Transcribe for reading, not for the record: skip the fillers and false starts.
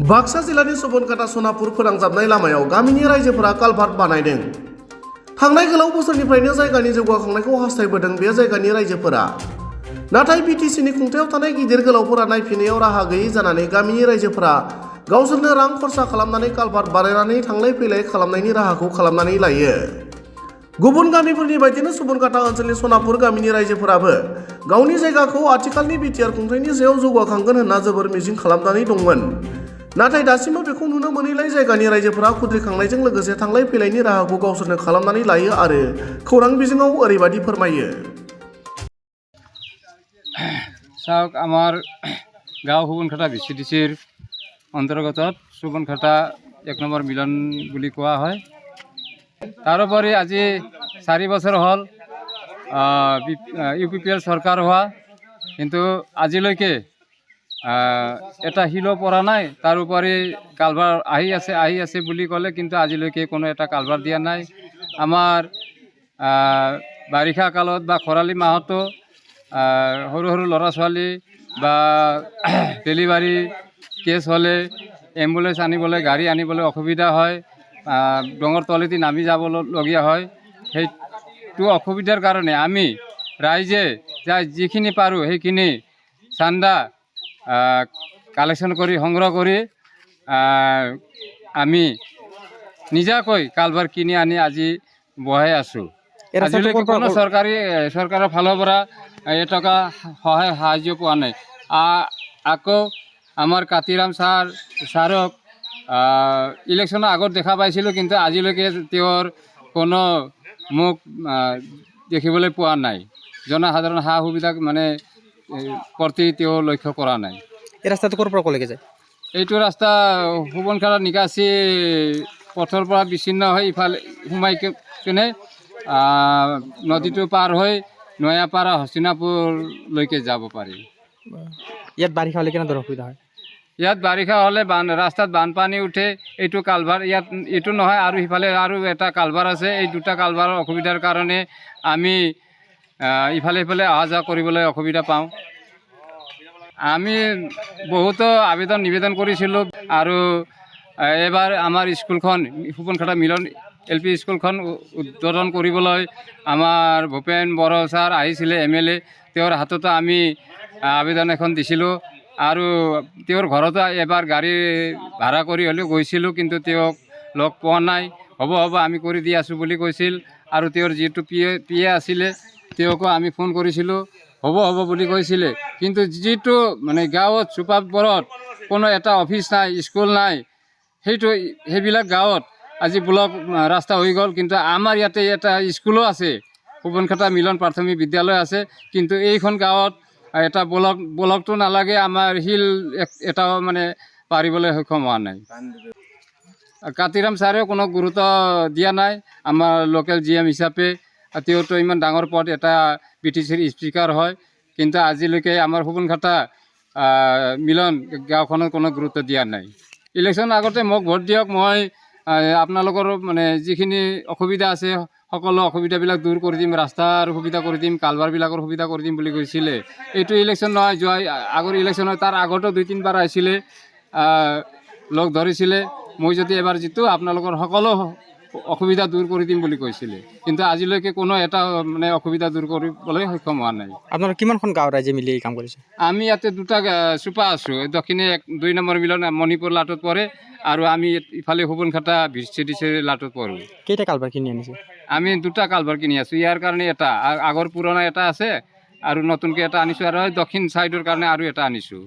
बाक्सा जिल्लानि सुबनकाटा सनापुर फोनांजाबनाय लामायाव गामिनि रायजोफोरा कालभार्ट बानायदों। थांनाय गोलाव बोसोरनिफ्रायनो जायगानि जौगाखांनायखौ हास्थायबोदों बे जायगानि रायजोफोरा। नाथाय बिटिसिनि खुंथायाव थानाय गिदिर गोलावफोरा नायफिननायाव राहा गैयै जानानै गामिनि रायजोफोरा गावसोरनो रां खरसा खालामनानै कालभार्ट बानायनानै थांलाय फैलाय खालामनायनि राहाखौ खालामनानै लायो। गुबुन गामिफोरनि बायदिनो सुबनकाटा ओनसोलनि सनापुर गामिनि रायजोफोराबो गावनि जायगाखौ आथिखालनि बिटिआर खुंथायनि सायाव जौगाखांगोन होनना जोबोर मिजिं खालामनानै दंमोन। नाथाय दासिमबो बेखौ नुनो मोनैलाय जायगानि रायजोफोरा खुद्रिखांनायजों लोगोसे थांलाय फैलायनि राहाखौ गावसोरनो खालामनानै लायो आरो खौरां बिजोङाव ओरैबायदि फोरमायो। চাওক আমার গাঁও সুবনকাটা ভিচিডিচিৰ অন্তৰ্গত সুবনকাটা 1 নম্বৰ মিলন বুলি কোৱা হয়। তাৰোপৰি আজি 4 বছৰ হ'ল UPPL চৰকাৰ হোৱা, কিন্তু আজিলৈকে এটা শিলো পৰা নাই। তাৰোপৰি কালভাৰ আহি আছে বুলি ক'লে, কিন্তু আজিলৈকে কোনো এটা কালভাৰ দিয়া নাই। আমাৰ বাৰিষা কালত বা খৰালি মাহতো সৰু সৰু ল'ৰা ছোৱালী বা ডেলিভাৰী কেছ হ'লে এম্বুলেন্স আনিবলৈ, গাড়ী আনিবলৈ অসুবিধা হয়, ডঙৰ তলেদি নামি যাবলগীয়া হয়। সেইটো অসুবিধাৰ কাৰণে আমি ৰাইজে যিখিনি পাৰোঁ সেইখিনি চান্দা কালেকশ্যন কৰি সংগ্ৰহ কৰি আমি নিজাকৈ কালভাৰ কিনি আনি আজি বহাই আছোঁ। আজিলৈকে কোনো চৰকাৰৰ ফালৰ পৰা এটকা সহায় সাহায্য পোৱা নাই। আকৌ আমাৰ কাতিৰাম ছাৰক ইলেকশ্যনৰ আগত দেখা পাইছিলোঁ, কিন্তু আজিলৈকে তেওঁৰ কোনো মুখ দেখিবলৈ পোৱা নাই। জনসাধাৰণ সা সুবিধা প্ৰতি তেওঁ লক্ষ্য কৰা নাই। এই ৰাস্তাটো ক'ৰ পৰা ক'লৈকে যায়? এইটো ৰাস্তা সুবনকাটা নিকাচি পথৰ পৰা বিচ্ছিন্ন হৈ ইফালে সোমাই কিনে নদীটো পাৰ হৈ নয়াপাৰা হস্তিনাপুৰলৈকে যাব পাৰি। ইয়াত বাৰিষা হ'লে কেনেদৰে অসুবিধা হয়? ইয়াত বাৰিষা হ'লে ৰাস্তাত বানপানী উঠে। এইটো কালভাৰ ইয়াত এইটো নহয়, আৰু সিফালে আৰু এটা কালভাৰ আছে। এই দুটা কালভাৰৰ অসুবিধাৰ কাৰণে আমি ইফালে সিফালে অহা যোৱা কৰিবলৈ অসুবিধা পাওঁ। আমি বহুতো নিবেদন কৰিছিলোঁ, আৰু এবাৰ আমাৰ স্কুলখন সুবনকাটা মিলন LP স্কুলখন উদ্বোধন কৰিবলৈ আমাৰ ভূপেন বড়ো ছাৰ আহিছিলে, MLA। তেওঁৰ হাততো আমি আবেদন এখন দিছিলোঁ, আৰু তেওঁৰ ঘৰতো এবাৰ গাড়ী ভাড়া কৰি হ'লেও গৈছিলোঁ, কিন্তু তেওঁক লগ পোৱা নাই। হ'ব আমি কৰি দি আছোঁ বুলি কৈছিল। আৰু তেওঁৰ যিটো PA আছিলে তেওঁকো আমি ফোন কৰিছিলোঁ, হ'ব বুলি কৈছিলে। কিন্তু যিটো গাঁৱত চুপাৰবোৰত কোনো এটা অফিচ নাই, স্কুল নাই, সেইবিলাক গাঁৱত আজি ব্লক ৰাস্তা হৈ গ'ল। কিন্তু আমাৰ ইয়াতে এটা স্কুলো আছে, সুবনকাটা মিলন প্ৰাথমিক বিদ্যালয় আছে, কিন্তু এইখন গাঁৱত এটা ব্লকটো নালাগে, আমাৰ শিল এটাও পাৰিবলৈ সক্ষম হোৱা নাই। কাতিৰাম ছাৰেও কোনো গুৰুত্ব দিয়া নাই। আমাৰ লোকেল GM হিচাপে তেওঁতো ইমান ডাঙৰ পদ, এটা BTCৰ স্পীকাৰ হয়, কিন্তু আজিলৈকে আমাৰ সুবনকাটা মিলন গাঁওখনত কোনো গুৰুত্ব দিয়া নাই। ইলেকশ্যনৰ আগতে মোক ভোট দিয়ক, মই আপোনালোকৰ যিখিনি অসুবিধা আছে সকলো অসুবিধাবিলাক দূৰ কৰি দিম, ৰাস্তাৰ সুবিধা কৰি দিম, কালভাৰবিলাকৰ সুবিধা কৰি দিম বুলি কৈছিলে। এইটো ইলেকশ্যন নহয়, যোৱা আগৰ ইলেকশ্যন হয়, তাৰ আগতো 2-3 বাৰ আহিছিলে, লগ ধৰিছিলে, মই যদি এবাৰ জিতো আপোনালোকৰ সকলো অসুবিধা দূৰ কৰি দিম বুলি কৈছিলে। কিন্তু আজিলৈকে কোনো এটা অসুবিধা দূৰ কৰিবলৈ সক্ষম হোৱা নাই। আপোনাৰ কিমানখন গাঁও ৰাইজে মিলি এই কাম কৰিছে? আমি ইয়াতে দুটা চুপা আছোঁ। দক্ষিণে 2 নম্বৰ মিলন মণিপুৰ লাটত পৰে, আৰু আমি ইফালে সুবনকাটা ভিচিডিচিৰ লাটত পৰোঁ। কেইটা কালভাৰ কিনি আনিছে? আমি দুটা কালভাৰ কিনি আছোঁ। ইয়াৰ কাৰণে এটা, আগৰ পুৰণা এটা আছে, আৰু নতুনকৈ এটা আনিছোঁ, আৰু দক্ষিণ ছাইডৰ কাৰণে আৰু এটা আনিছোঁ।